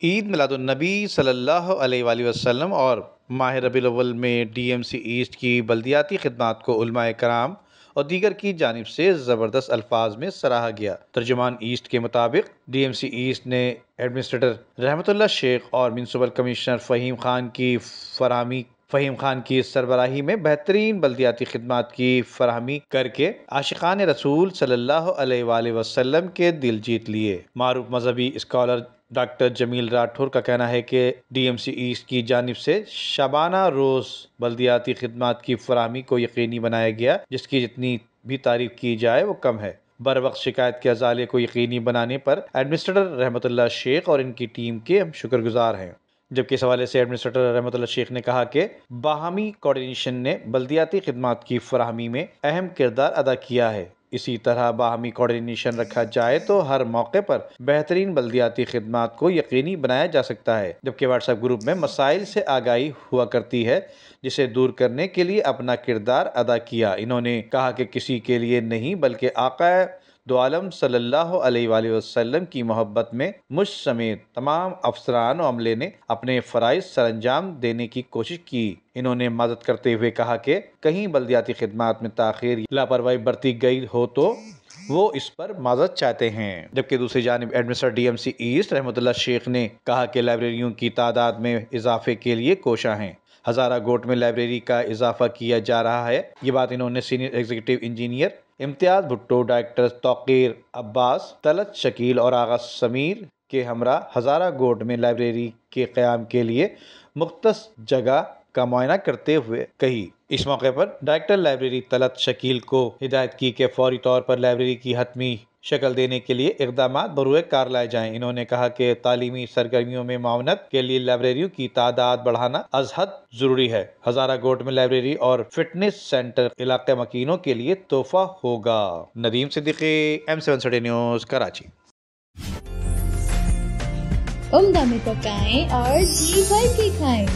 عید میلاد النبی صلی اللہ علیہ وآلہ وسلم اور ماہ ربیع الاول میں ڈی ایم سی ایسٹ کی بلدیاتی خدمات کو علماء کرام اور دیگر کی جانب سے زبردست الفاظ میں سراہا گیا۔ ترجمان ایسٹ کے مطابق ڈی ایم سی ایسٹ نے ایڈمنسٹریٹر رحمت اللہ شیخ اور میونسپل کمشنر فہیم خان کی سربراہی میں بہترین بلدیاتی خدمات کی فراہمی کر کے عاشقان رسول صلی اللہ علیہ وآلہ وسلم کے دل جیت لیے۔ معروف مذہبی اسکالر ڈاکٹر جمیل راٹھور کا کہنا ہے کہ ڈی ایم سی ایسٹ کی جانب سے شبانہ روز بلدیاتی خدمات کی فراہمی کو یقینی بنایا گیا، جس کی جتنی بھی تعریف کی جائے وہ کم ہے۔ بروقت شکایت کے ازالے کو یقینی بنانے پر ایڈمنسٹریٹر رحمت اللہ شیخ اور ان کی ٹیم کے ہم شکر گزار ہیں۔ جبکہ اس حوالے سے ایڈمنسٹریٹر رحمت اللہ شیخ نے کہا کہ باہمی کوارڈینیشن نے بلدیاتی خدمات کی فراہمی میں اہم کردار ادا کیا ہے۔ اسی طرح باہمی کوارڈینیشن رکھا جائے تو ہر موقع پر بہترین بلدیاتی خدمات کو یقینی بنایا جا سکتا ہے۔ جبکہ واٹس ایپ گروپ میں مسائل سے آگاہی ہوا کرتی ہے، جسے دور کرنے کے لیے اپنا کردار ادا کیا۔ انہوں نے کہا کہ کسی کے لیے نہیں بلکہ آقا دو عالم صلی اللہ علیہ وآلہ وسلم کی محبت میں مجھ سمیت تمام افسران و عملے نے اپنے فرائض سر انجام دینے کی کوشش کی۔ انہوں نے معذرت کرتے ہوئے کہا کہ کہیں بلدیاتی خدمات میں تاخیر یا لاپرواہی برتی گئی ہو تو وہ اس پر معذرت چاہتے ہیں۔ جبکہ دوسری جانب administrator D M C East Rehmatullah شیخ نے کہا کہ لائبریریوں کی تعداد میں اضافے کے لیے کوشاں ہیں۔ ہزارہ گوٹ میں لائبریری کا اضافہ کیا جا رہا ہے۔ یہ بات انہوں نے سینئر ایگزیکٹو انجینئر امتیاز بھٹو، ڈائریکٹر توقیر عباس، طلعت شکیل اور آغا سمیر کے ہمراہ ہزارہ گوٹ میں لائبریری کے قیام کے لیے مختص جگہ کا معائنہ کرتے ہوئے کہی۔ اس موقع پر ڈائریکٹر لائبریری طلعت شکیل کو ہدایت کی کہ فوری طور پر لائبریری کی حتمی شکل دینے کے لیے اقدامات بروئے کار لائے جائیں۔ انہوں نے کہا کہ تعلیمی سرگرمیوں میں معاونت کے لیے لائبریریوں کی تعداد بڑھانا از حد ضروری ہے۔ ہزارہ گوٹ میں لائبریری اور فٹنس سینٹر علاقہ مکینوں کے لیے تحفہ ہوگا۔ Nadeem Siddiqui, M7 city news, Karachi. عمدہ میں پکائیں اور جی بھر کے کھائیں۔